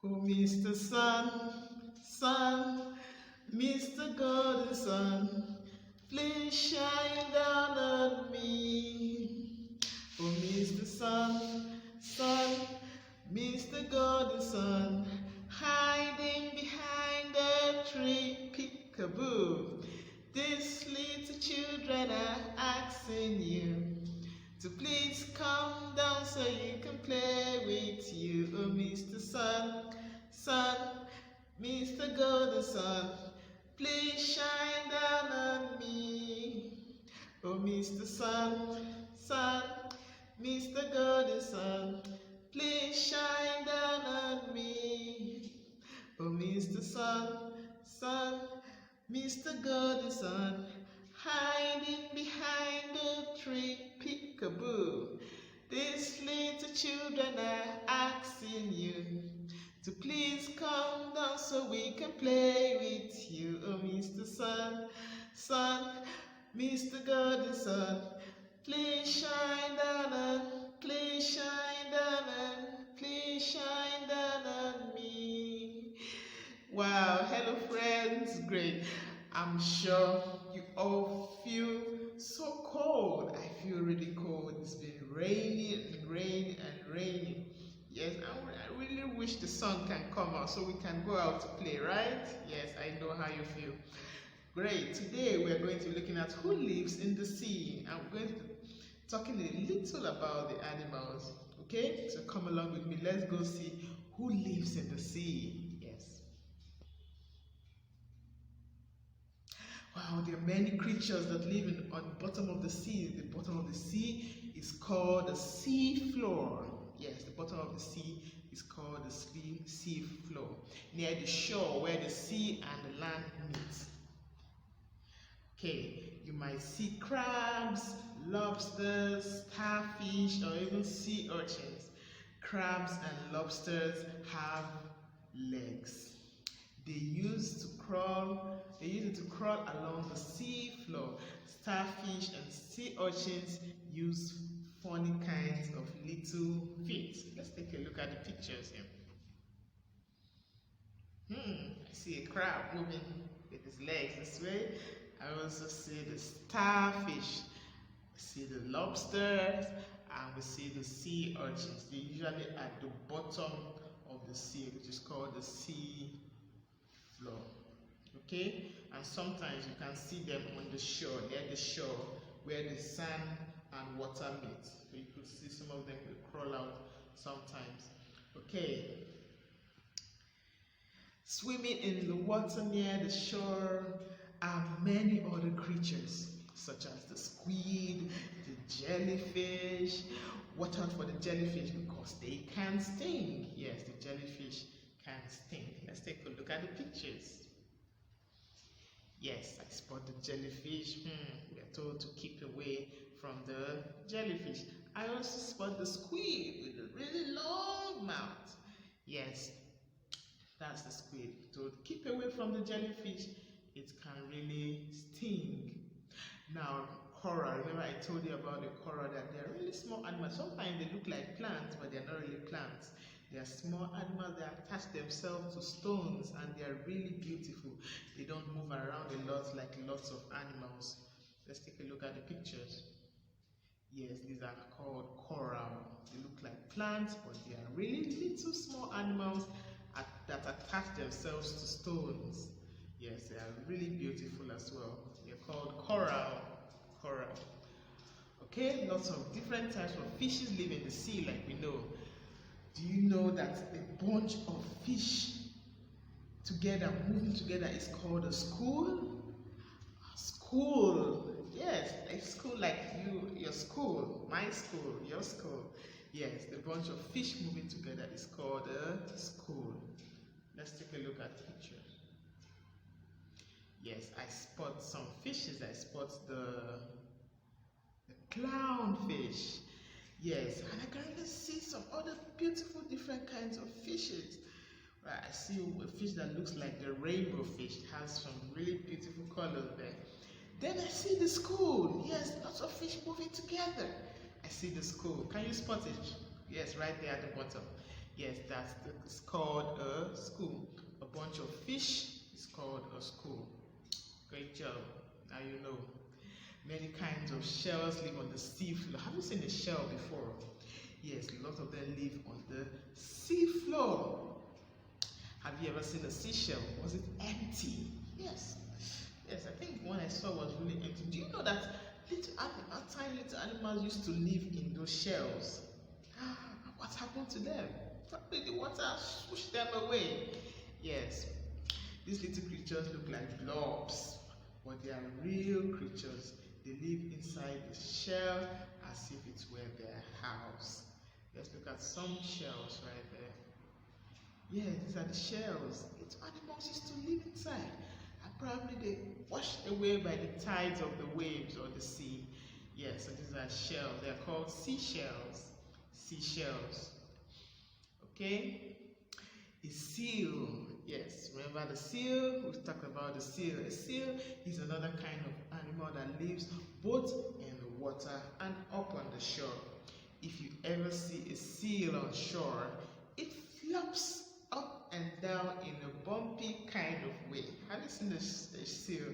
Oh, Mr. Sun, Sun, Mr. Golden Sun, please shine down on me. Oh, Mr. Sun, Sun, Mr. Golden Sun, hiding behind a tree, peekaboo. These little children are asking you to please come down so you can play with you. Oh, Mr. Sun, Sun, Mr. Golden Sun, please shine down on me. Oh, Mr. Sun, Sun, Mr. Golden Sun, please shine down on me. Oh, Mr. Sun, Sun, Mr. Golden Sun, hiding behind the tree, peekaboo. These little children are asking you to please come down so we can play with you. Oh, Mr. Sun, Sun, Mr. Golden Sun, please shine down on, please shine down on, please shine down on me. Wow, hello friends, great. I'm sure you all feel so cold. I feel really cold. It's been raining and raining and raining. Yes, I really wish the sun can come out so we can go out to play, right? Yes, I know how you feel. Great. Today we're going to be looking at who lives in the sea. I'm going to be talking a little about the animals. Okay, so come along with me. Let's go see who lives in the sea. Wow, there are many creatures that live on the bottom of the sea. The bottom of the sea is called the sea floor. Yes, the bottom of the sea is called the sea floor. Near the shore where the sea and the land meet. Okay, you might see crabs, lobsters, starfish, or even sea urchins. Crabs and lobsters have legs. They use it to crawl along the sea floor. Starfish and sea urchins use funny kinds of little feet. Let's take a look at the pictures here. I see a crab moving with his legs this way. I also see the starfish. I see the lobsters, and we see the sea urchins. They're usually at the bottom of the sea, which is called the sea floor. Okay, and sometimes you can see them on the shore, near the shore where the sand and water meet. So you could see some of them will crawl out sometimes. Okay, swimming in the water near the shore are many other creatures such as the squid, the jellyfish. Watch out for the jellyfish because they can sting. Yes, the jellyfish can sting. Let's take a look at the pictures. Yes, I spot the jellyfish. We are told to keep away from the jellyfish. I also spot the squid with a really long mouth. Yes, that's the squid. So keep away from the jellyfish. It can really sting. Now, coral. Remember I told you about the coral, that they're really small animals. Sometimes they look like plants, but they're not really plants. They are small animals that attach themselves to stones, and they are really beautiful. They don't move around a lot like lots of animals. Let's take a look at the pictures. Yes, these are called coral. They look like plants, but they are really little small animals that attach themselves to stones. Yes, they are really beautiful as well. They're called coral. Coral. Okay, lots of different types of fishes live in the sea, like we know. Do you know that a bunch of fish together, moving together, is called a school? A school. Yes, a school like your school, my school, your school. Yes, the bunch of fish moving together is called a school. Let's take a look at the picture. Yes, I spot some fishes. I spot the clownfish. Yes, and I can really see some other beautiful different kinds of fishes. Right, I see a fish that looks like the rainbow fish. It has some really beautiful colors there. Then I see the school. Yes, lots of fish moving together. I see the school. Can you spot it? Yes, right there at the bottom. Yes, it's called a school. A bunch of fish is called a school. Great job. Now you know. Many kinds of shells live on the sea floor. Have you seen a shell before? Yes, lots of them live on the sea floor. Have you ever seen a seashell? Was it empty? Yes. Yes, I think one I saw was really empty. Do you know that tiny little animals used to live in those shells? What happened to them? Probably the water pushed them away. Yes, these little creatures look like blobs, but they are real creatures. They live inside the shell as if it were their house. Let's look at some shells right there. Yeah, these are the shells. Little animals used to live inside. And probably they washed away by the tides of the waves or the sea. Yeah, so these are shells. They are called seashells. Seashells. Okay? A seal. Yes, remember the seal? We've talked about the seal. A seal is another kind of animal that lives both in the water and up on the shore. If you ever see a seal on shore, it flops up and down in a bumpy kind of way. Have you seen a seal?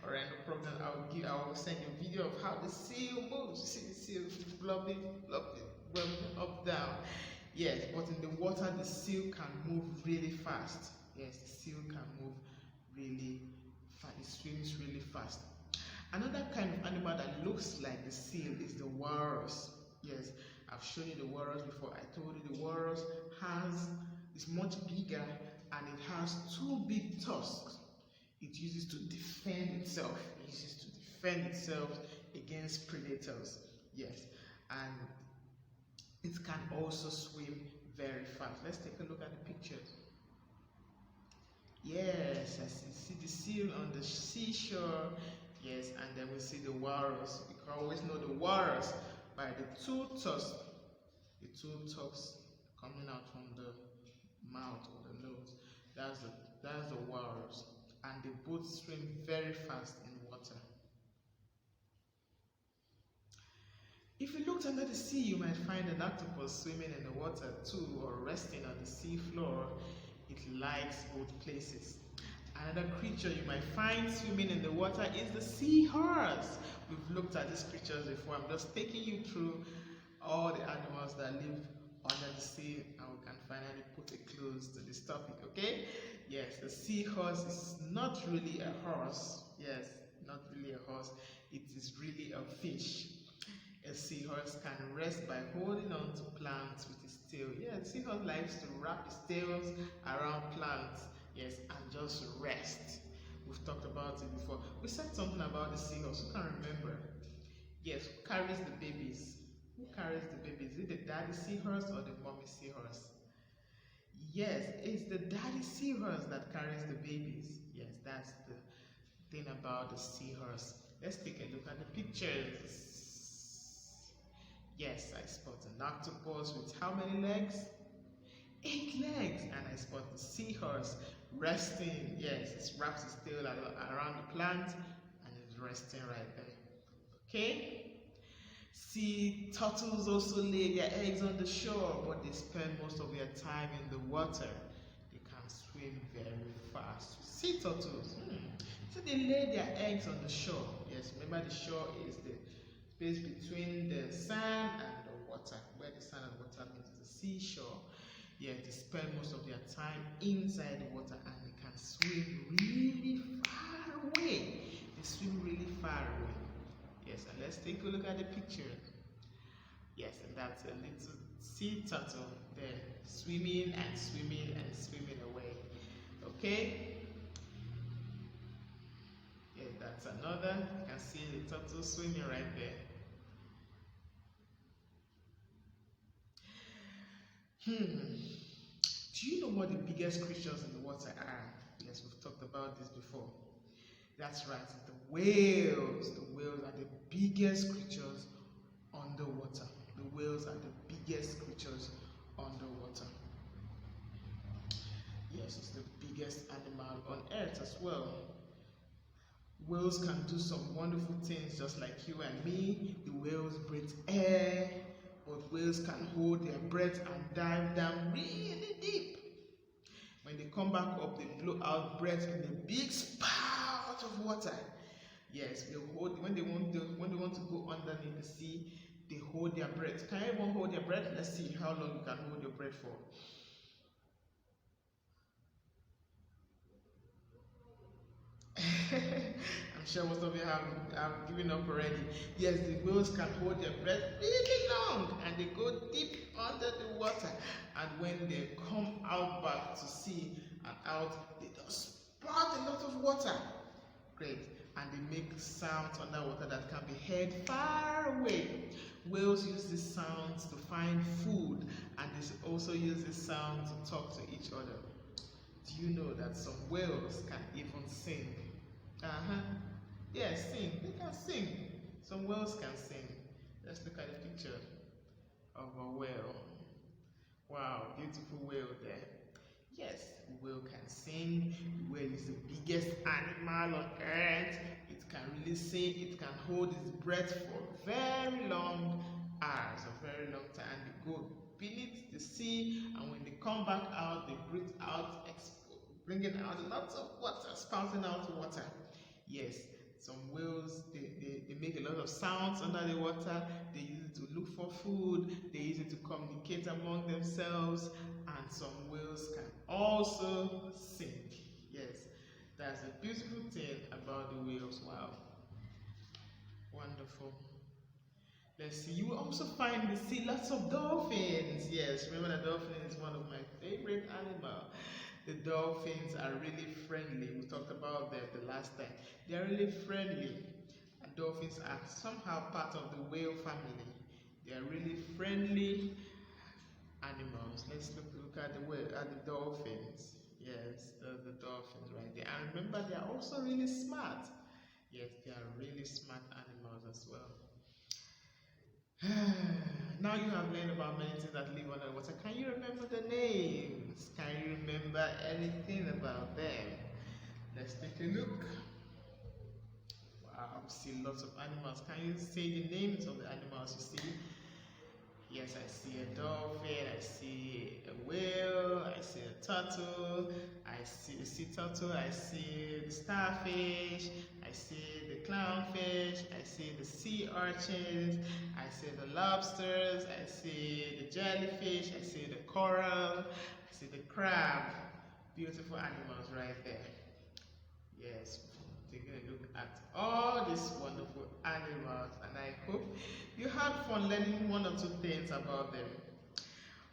Alright, no problem. I will send you a video of how the seal moves. You see the seal flopping up, down. Yes, but in the water, the seal can move really fast. Yes, the seal can move really fast. It swims really fast. Another kind of animal that looks like the seal is the walrus. Yes, I've shown you the walrus before. I told you the walrus is much bigger and it has two big tusks. It uses to defend itself. It uses to defend itself against predators. Yes, and it can also swim very fast. Let's take a look at the pictures. Yes, as you see the seal on the seashore. Yes, and then we see the walrus. You can always know the walrus by the two tusks. The two tusks coming out from the mouth or the nose. That's the walrus. And they both swim very fast in water. If you looked under the sea, you might find an octopus swimming in the water too, or resting on the sea floor. It likes both places. Another creature you might find swimming in the water is the seahorse. We've looked at these creatures before. I'm just taking you through all the animals that live under the sea, and we can finally put a close to this topic, okay? Yes, the seahorse is not really a horse. Yes, not really a horse. It is really a fish. A seahorse can rest by holding on to plants with its tail. Yeah, the seahorse likes to wrap its tails around plants, yes, and just rest. We've talked about it before. We said something about the seahorse. Who can remember? Yes, who carries the babies? Who carries the babies? Is it the daddy seahorse or the mommy seahorse? Yes, it's the daddy seahorse that carries the babies. Yes, that's the thing about the seahorse. Let's take a look at the pictures. Yes, I spot an octopus with how many legs? 8 legs. And I spot the seahorse resting. Yes, it wraps its tail around the plant and it's resting right there. Okay? Sea turtles also lay their eggs on the shore, but they spend most of their time in the water. They can swim very fast. Sea turtles. So they lay their eggs on the shore. Yes, remember the shore is the space between the sand and the water, where the sand and water meets the seashore. Yeah, they spend most of their time inside the water and they can swim really far away. They swim really far away. Yes, and let's take a look at the picture. Yes, and that's a little sea turtle there, swimming and swimming and swimming away. Okay? Yeah, that's another. You can see the turtle swimming right there. Do you know what the biggest creatures in the water are? Yes, we've talked about this before. That's right, the whales. The whales are the biggest creatures underwater. The whales are the biggest creatures underwater. Yes, it's the biggest animal on earth as well. Whales can do some wonderful things just like you and me. The whales breathe air but whales can hold their breath and dive down really deep. When they come back up, they blow out breath in a big spout of water. Yes, they hold when they want to go underneath the sea. They hold their breath. Can everyone hold their breath? Let's see how long you can hold your breath for. I'm sure most of you have given up already. Yes, the whales can hold their breath really long and they go deep under the water. And when they come out back to sea and out, they just spout a lot of water. Great. And they make sounds underwater that can be heard far away. Whales use these sounds to find food, and they also use this sound to talk to each other. Do you know that some whales can even sing? Yes, sing. They can sing. Some whales can sing. Let's look at the picture of a whale. Wow, beautiful whale there. Yes, the whale can sing. The whale is the biggest animal on earth. It can really sing. It can hold its breath for very long hours, a very long time. They go beneath the sea, and when they come back out, they breathe out, bringing out lots of water, spouting out water. Yes, some whales, they make a lot of sounds under the water. They use it to look for food. They use it to communicate among themselves. And some whales can also sing. Yes, that's a beautiful thing about the whales. Wow, wonderful. Let's see, you will also find in the sea lots of dolphins. Yes, remember that dolphin is one of my favorite animals. The dolphins are really friendly. We talked about them the last time. They are really friendly. And dolphins are somehow part of the whale family. They are really friendly animals. Let's look at the dolphins. Yes, the dolphins right there. And remember, they are also really smart. Yes, they are really smart animals as well. Now you have learned about many things that live under water. Can you remember the names? Can you remember anything about them? Let's take a look. Wow, I see lots of animals. Can you say the names of the animals you see? Yes, I see a dolphin, I see a whale, I see a turtle, I see a sea turtle, I see the starfish, I see the clownfish, I see the sea urchins, I see the lobsters, I see the jellyfish, I see the coral, I see the crab. Beautiful animals right there. Yes, taking a look at all these wonderful animals, and I hope you had fun learning one or two things about them.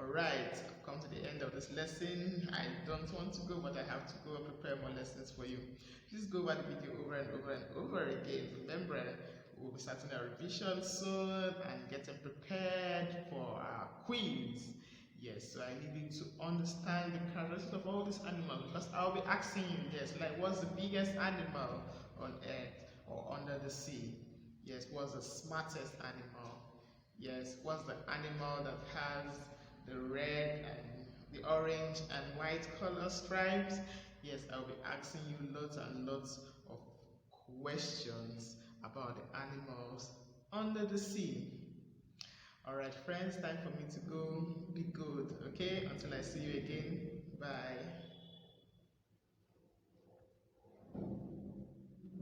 Alright, I've come to the end of this lesson. I don't want to go, but I have to go and prepare more lessons for you. Please go over the video over and over and over again. Remember, we'll be starting our revision soon and getting prepared for our quiz. Yes, so I need you to understand the characteristics of all these animals, because I'll be asking you, yes, like what's the biggest animal on earth or under the sea? Yes, what's the smartest animal? Yes, what's the animal that has the red and the orange and white color stripes? Yes, I'll be asking you lots and lots of questions about the animals under the sea. Alright friends, time for me to go. Be good, okay? Until I see you again. Bye.